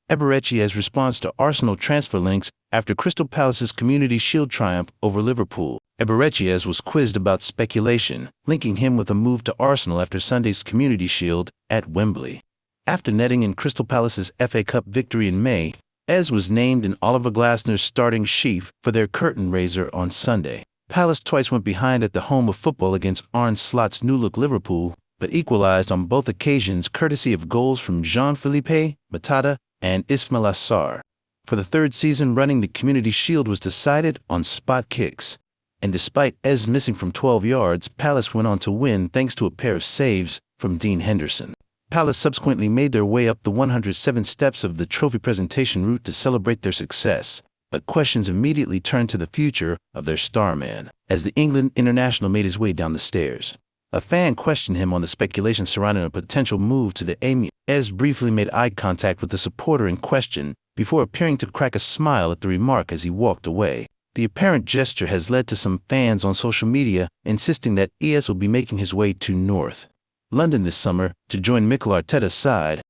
Eberechi has response to Arsenal transfer links after Crystal Palace's Community Shield triumph over Liverpool. Eberechi was quizzed about speculation linking him with a move to Arsenal after Sunday's Community Shield at Wembley. After netting in Crystal Palace's FA Cup victory in May, was named in Oliver Glasner's starting sheaf for their curtain raiser on Sunday. Palace twice went behind at the home of football against Arne Slot's new-look Liverpool, but equalized on both occasions courtesy of goals from Jean-Philippe Matata and Ismail Assar. For the third season running, the Community Shield was decided on spot kicks. And despite missing from 12 yards, Palace went on to win thanks to a pair of saves from Dean Henderson. Palace subsequently made their way up the 107 steps of the trophy presentation route to celebrate their success, but questions immediately turned to the future of their star man as the England international made his way down the stairs. A fan questioned him on the speculation surrounding a potential move to the Emu. Briefly made eye contact with the supporter in question before appearing to crack a smile at the remark as he walked away. The apparent gesture has led to some fans on social media insisting that will be making his way to North London this summer to join Mikel Arteta's side.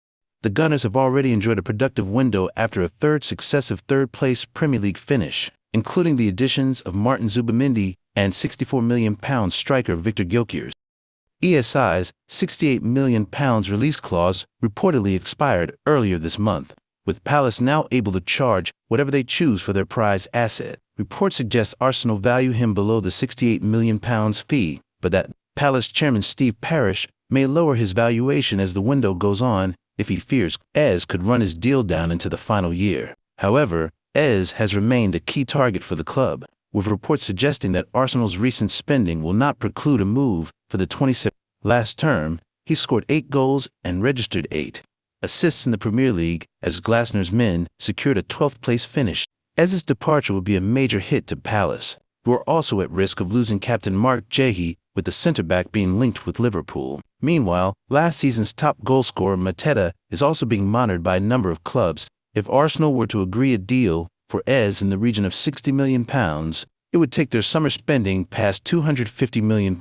The Gunners have already enjoyed a productive window after a third successive third-place Premier League finish, including the additions of Martin Zubimendi and £64 million striker Victor Gyökeres. ESI's £68 million release clause reportedly expired earlier this month, with Palace now able to charge whatever they choose for their prize asset. Reports suggest Arsenal value him below the £68 million fee, but that Palace chairman Steve Parish may lower his valuation as the window goes on if he fears could run his deal down into the final year. However, has remained a key target for the club, with reports suggesting that Arsenal's recent spending will not preclude a move for the 27th. Last term, he scored 8 goals and registered 8 assists in the Premier League as Glasner's men secured a 12th place finish. His departure would be a major hit to Palace, who are also at risk of losing captain Mark Jehi, with the centre-back being linked with Liverpool. Meanwhile, last season's top goalscorer Mateta is also being monitored by a number of clubs. If Arsenal were to agree a deal for in the region of £60 million, it would take their summer spending past £250 million,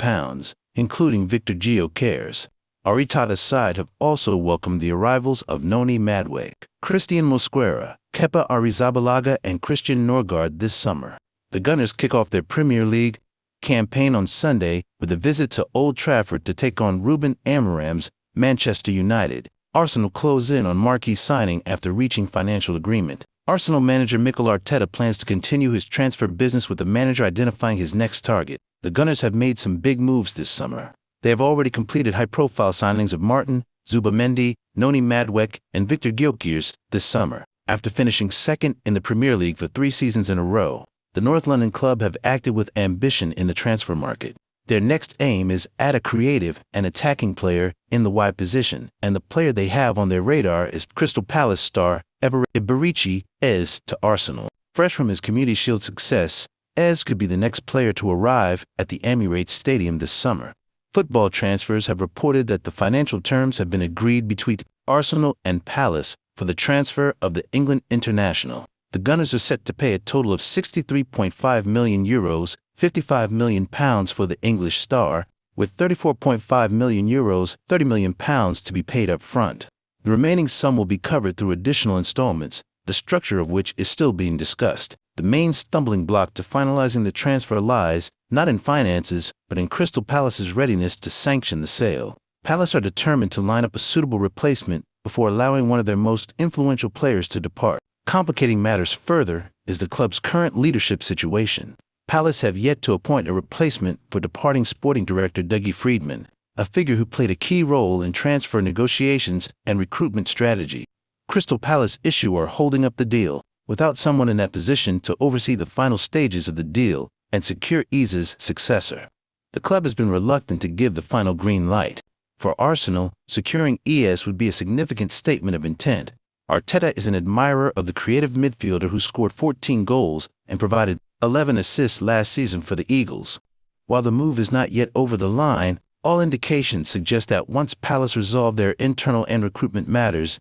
including Victor Gyökeres. Arteta's side have also welcomed the arrivals of Noni Madueke, Christian Mosquera, Kepa Arrizabalaga and Christian Norgard this summer. The Gunners kick off their Premier League campaign on Sunday with a visit to Old Trafford to take on Ruben Amorim's Manchester United. Arsenal close in on marquee signing after reaching financial agreement. Arsenal manager Mikel Arteta plans to continue his transfer business with the manager identifying his next target. The Gunners have made some big moves this summer. They have already completed high-profile signings of Martin Zubimendi, Noni Madueke, and Victor Gyökeres this summer. After finishing second in the Premier League for 3 seasons in a row, the North London club have acted with ambition in the transfer market. Their next aim is at a creative and attacking player in the wide position, and the player they have on their radar is Crystal Palace star Eberechi to Arsenal. Fresh from his Community Shield success, could be the next player to arrive at the Emirates Stadium this summer. Football transfers have reported that the financial terms have been agreed between Arsenal and Palace for the transfer of the England international. The Gunners are set to pay a total of €63.5 million, £55 million for the English star, with €34.5 million, £30 million to be paid up front. The remaining sum will be covered through additional installments, the structure of which is still being discussed. The main stumbling block to finalizing the transfer lies not in finances, but in Crystal Palace's readiness to sanction the sale. Palace are determined to line up a suitable replacement before allowing one of their most influential players to depart. Complicating matters further is the club's current leadership situation. Palace have yet to appoint a replacement for departing sporting director Dougie Freedman, a figure who played a key role in transfer negotiations and recruitment strategy. Crystal Palace are holding up the deal, without someone in that position to oversee the final stages of the deal and secure Eze's successor. The club has been reluctant to give the final green light. For Arsenal, securing would be a significant statement of intent. Arteta is an admirer of the creative midfielder who scored 14 goals and provided 11 assists last season for the Eagles. While the move is not yet over the line, all indications suggest that once Palace resolve their internal and recruitment matters,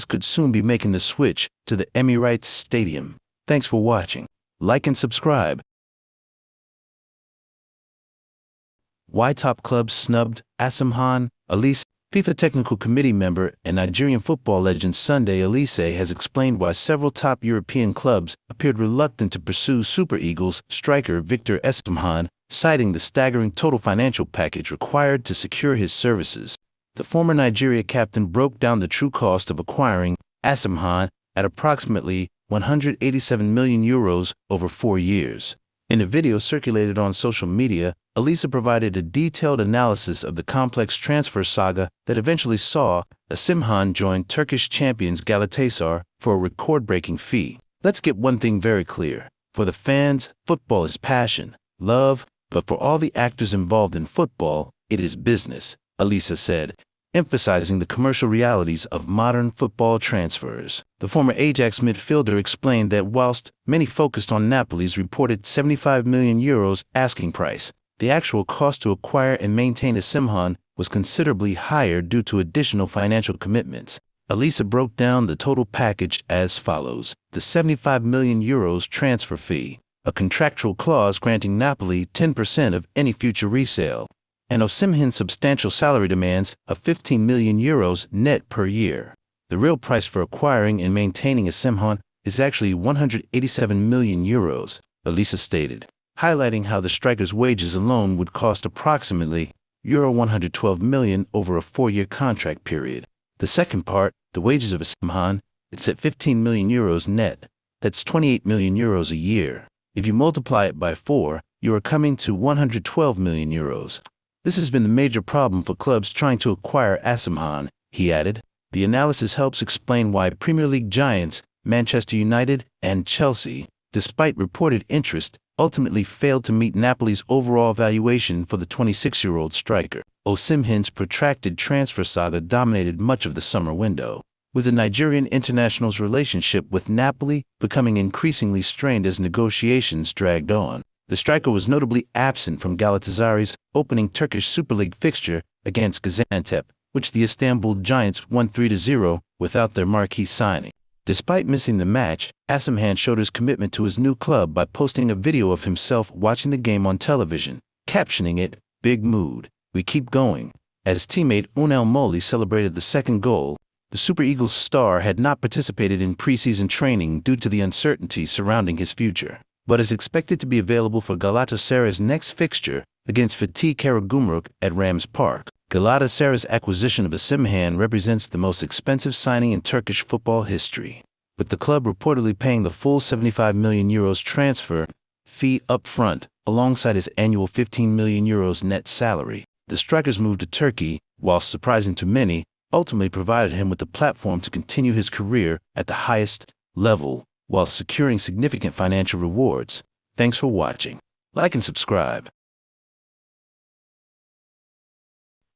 could soon be making the switch to the Emirates Stadium. Thanks for watching. Like and subscribe. Why top clubs snubbed Asamoah Elise? FIFA Technical Committee member and Nigerian football legend Sunday Eberechi has explained why several top European clubs appeared reluctant to pursue Super Eagles striker Victor Osimhen, citing the staggering total financial package required to secure his services. The former Nigeria captain broke down the true cost of acquiring Osimhen at approximately €187 million over 4 years. In a video circulated on social media, Eberechi provided a detailed analysis of the complex transfer saga that eventually saw Osimhen join Turkish champions Galatasaray for a record-breaking fee. Let's get one thing very clear. For the fans, football is passion, love, but for all the actors involved in football, it is business, Eberechi said, emphasizing the commercial realities of modern football transfers. The former Ajax midfielder explained that whilst many focused on Napoli's reported €75 million asking price, the actual cost to acquire and maintain Osimhen was considerably higher due to additional financial commitments. Eberechi broke down the total package as follows: the €75 million transfer fee, a contractual clause granting Napoli 10% of any future resale, and Osimhen's substantial salary demands of €15 million net per year. The real price for acquiring and maintaining Osimhen is actually €187 million, Eberechi stated, highlighting how the striker's wages alone would cost approximately €112 million over a 4-year contract period. The second part, the wages of Osimhen, it's at €15 million net. That's €28 million a year. If you multiply it by 4, you are coming to €112 million. This has been the major problem for clubs trying to acquire Osimhen, he added. The analysis helps explain why Premier League giants Manchester United and Chelsea, despite reported interest, ultimately failed to meet Napoli's overall valuation for the 26-year-old striker. Osimhen's protracted transfer saga dominated much of the summer window, with the Nigerian international's relationship with Napoli becoming increasingly strained as negotiations dragged on. The striker was notably absent from Galatasaray's opening Turkish Super League fixture against Gaziantep, which the Istanbul Giants won 3-0 without their marquee signing. Despite missing the match, Osimhen showed his commitment to his new club by posting a video of himself watching the game on television, captioning it, "Big mood, we keep going." As teammate Unel Moli celebrated the second goal, the Super Eagles star had not participated in preseason training due to the uncertainty surrounding his future, but is expected to be available for Galatasaray's next fixture against Fatih Karagümrük at Rams Park. Galatasaray's acquisition of Osimhen represents the most expensive signing in Turkish football history, with the club reportedly paying the full €75 million transfer fee up front, alongside his annual €15 million net salary. The striker's move to Turkey, while surprising to many, ultimately provided him with the platform to continue his career at the highest level, while securing significant financial rewards. Thanks for watching. Like and subscribe.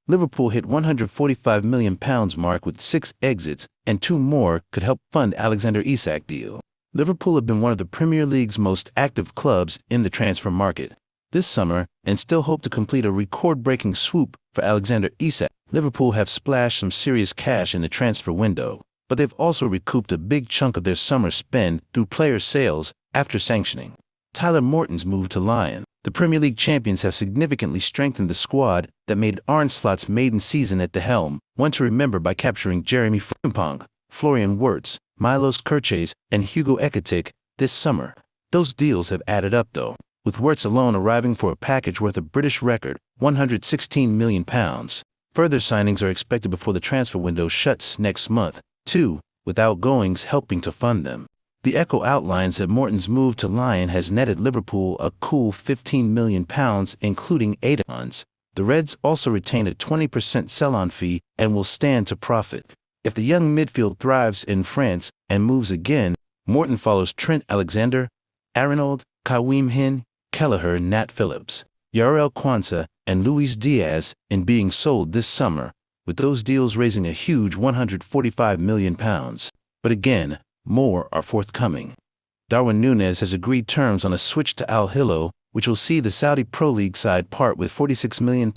Liverpool hit £145 million mark with 6 exits, and 2 more could help fund Alexander Isak deal. Liverpool have been one of the Premier League's most active clubs in the transfer market this summer and still hope to complete a record-breaking swoop for Alexander Isak. Liverpool have splashed some serious cash in the transfer window, but they've also recouped a big chunk of their summer spend through player sales after sanctioning Tyler Morton's move to Lyon. The Premier League champions have significantly strengthened the squad that made Arne Slot's maiden season at the helm one to remember by capturing Jeremy Frimpong, Florian Wirtz, Milos Kerkez, and Hugo Ekitike this summer. Those deals have added up though, with Wirtz alone arriving for a package worth a British record £116 million. Further signings are expected before the transfer window shuts next month, too, with outgoings helping to fund them. The Echo outlines that Morton's move to Lyon has netted Liverpool a cool £15 million, including add-ons. The Reds also retain a 20% sell-on fee and will stand to profit. If the young midfield thrives in France and moves again, Morton follows Trent Alexander, Arnold, Kawim Hin, Kelleher, Nat Phillips, Yarel Kwanzaa, and Luis Diaz in being sold this summer, with those deals raising a huge £145 million. But again, more are forthcoming. Darwin Núñez has agreed terms on a switch to Al Hilal, which will see the Saudi Pro League side part with £46 million,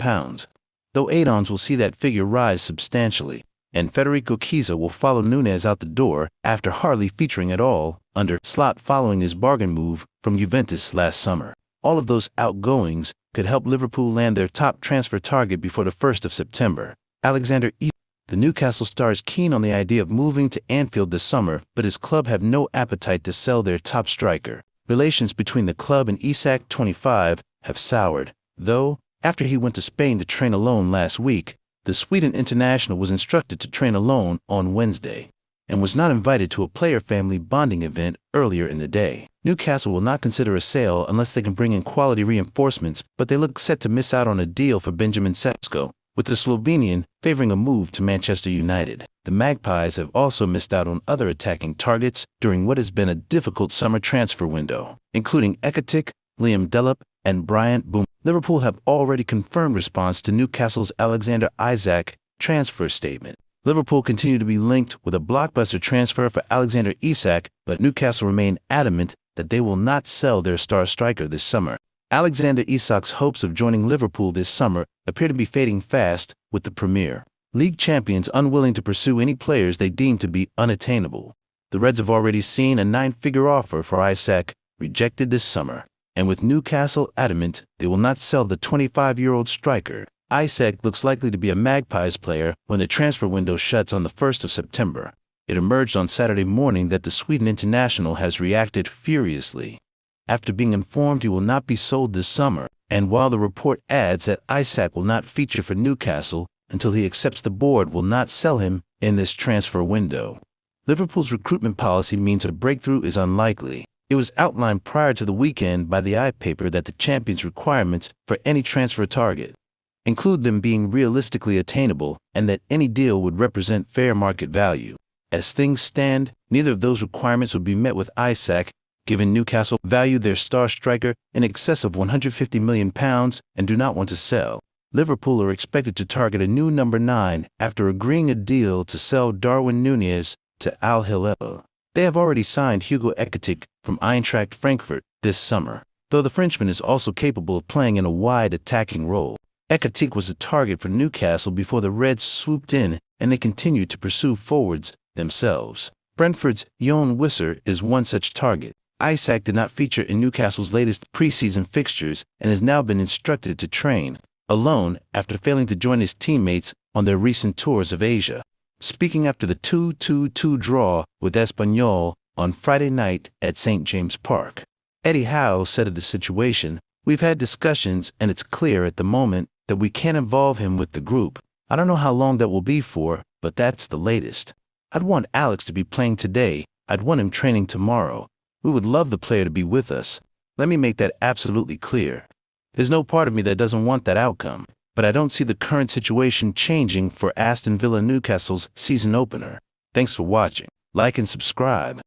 though add-ons will see that figure rise substantially, and Federico Chiesa will follow Núñez out the door after hardly featuring at all under Slot following his bargain move from Juventus last summer. All of those outgoings could help Liverpool land their top transfer target before the 1st of September, Alexander The Newcastle star is keen on the idea of moving to Anfield this summer, but his club have no appetite to sell their top striker. Relations between the club and Isak, 25, have soured, though, after he went to Spain to train alone last week, the Sweden international was instructed to train alone on Wednesday and was not invited to a player-family bonding event earlier in the day. Newcastle will not consider a sale unless they can bring in quality reinforcements, but they look set to miss out on a deal for Benjamin Sesko, with the Slovenian favoring a move to Manchester United. The Magpies have also missed out on other attacking targets during what has been a difficult summer transfer window, including Eberechi, Liam Delap, and Bryant Boom. Liverpool have already confirmed response to Newcastle's Alexander Isak transfer statement. Liverpool continue to be linked with a blockbuster transfer for Alexander Isak, but Newcastle remain adamant that they will not sell their star striker this summer. Alexander Isak's hopes of joining Liverpool this summer appear to be fading fast, with the Premier League champions unwilling to pursue any players they deem to be unattainable. The Reds have already seen a 9-figure offer for Isak rejected this summer, and with Newcastle adamant they will not sell the 25-year-old striker, Isak looks likely to be a Magpies player when the transfer window shuts on the 1st of September. It emerged on Saturday morning that the Sweden international has reacted furiously after being informed he will not be sold this summer, and while the report adds that Isak will not feature for Newcastle until he accepts the board will not sell him in this transfer window. Liverpool's recruitment policy means a breakthrough is unlikely. It was outlined prior to the weekend by the I-Paper that the champions' requirements for any transfer target include them being realistically attainable and that any deal would represent fair market value. As things stand, neither of those requirements would be met with Isak, given Newcastle value their star striker in excess of £150 million and do not want to sell. Liverpool are expected to target a new number 9 after agreeing a deal to sell Darwin Núñez to Al Hilal. They have already signed Hugo Ekitike from Eintracht Frankfurt this summer, though the Frenchman is also capable of playing in a wide attacking role. Ekitike was a target for Newcastle before the Reds swooped in, and they continued to pursue forwards themselves. Brentford's Yoan Wissa is one such target. Isak did not feature in Newcastle's latest preseason fixtures and has now been instructed to train alone after failing to join his teammates on their recent tours of Asia. Speaking after the 2-2 draw with Espanyol on Friday night at St. James Park, Eddie Howe said of the situation, "We've had discussions and it's clear at the moment that we can't involve him with the group. I don't know how long that will be for, but that's the latest. I'd want Alex to be playing today. I'd want him training tomorrow. We would love the player to be with us. Let me make that absolutely clear. There's no part of me that doesn't want that outcome, but I don't see the current situation changing for Aston Villa Newcastle's season opener." Thanks for watching. Like and subscribe.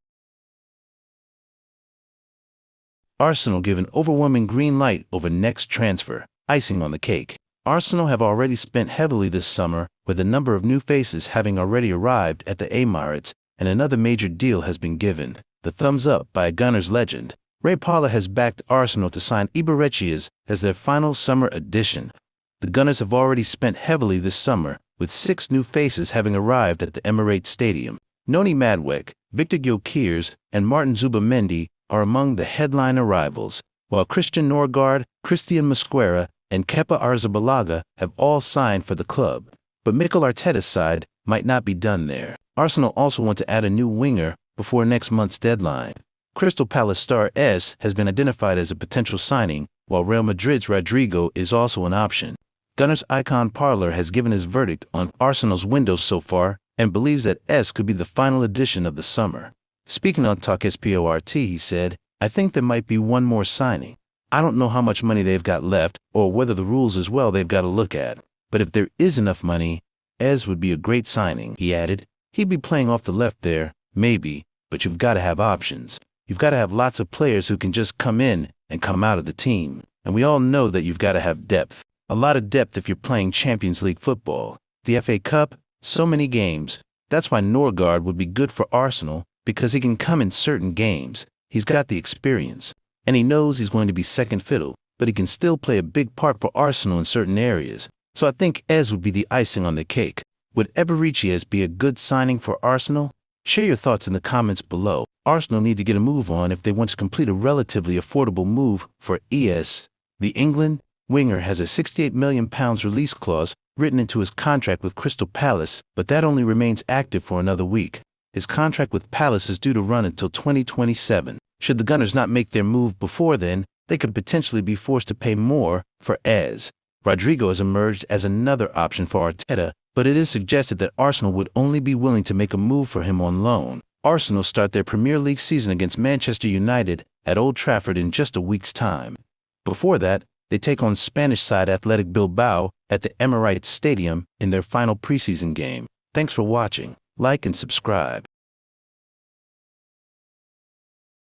Arsenal give an overwhelming green light over next transfer, icing on the cake. Arsenal have already spent heavily this summer, with a number of new faces having already arrived at the Emirates, and another major deal has been given. The thumbs up by a Gunners legend. Ray Parlour has backed Arsenal to sign Eberechi as their final summer addition. The Gunners have already spent heavily this summer, with 6 new faces having arrived at the Emirates Stadium. Noni Madwek, Victor Gyökeres, and Martin Zubamendi are among the headline arrivals, while Christian Norgard, Christian Mosquera, and Kepa Arrizabalaga have all signed for the club. But Mikel Arteta's side might not be done there. Arsenal also want to add a new winger before next month's deadline. Crystal Palace star S has been identified as a potential signing, while Real Madrid's Rodrigo is also an option. Gunners icon Parlour has given his verdict on Arsenal's windows so far and believes that S could be the final addition of the summer. Speaking on Talk Sport, he said, "I think there might be one more signing. I don't know how much money they've got left or whether the rules as well they've got to look at. But if there is enough money, Ez would be a great signing," he added. "He'd be playing off the left there, maybe, but you've got to have options. You've got to have lots of players who can just come in and come out of the team. And we all know that you've got to have depth. A lot of depth if you're playing Champions League football. The FA Cup, so many games. That's why Norgard would be good for Arsenal, because he can come in certain games. He's got the experience. And he knows he's going to be second fiddle, but he can still play a big part for Arsenal in certain areas. So I think Ez would be the icing on the cake." Would Eberechi be a good signing for Arsenal? Share your thoughts in the comments below. Arsenal need to get a move on if they want to complete a relatively affordable move for ES. The England winger has a £68 million release clause written into his contract with Crystal Palace, but that only remains active for another week. His contract with Palace is due to run until 2027. Should the Gunners not make their move before then, they could potentially be forced to pay more for Ez. Rodrigo has emerged as another option for Arteta, but it is suggested that Arsenal would only be willing to make a move for him on loan. Arsenal start their Premier League season against Manchester United at Old Trafford in just a week's time. Before that, they take on Spanish side Athletic Bilbao at the Eberechi Stadium in their final preseason game. Thanks for watching. Like and subscribe.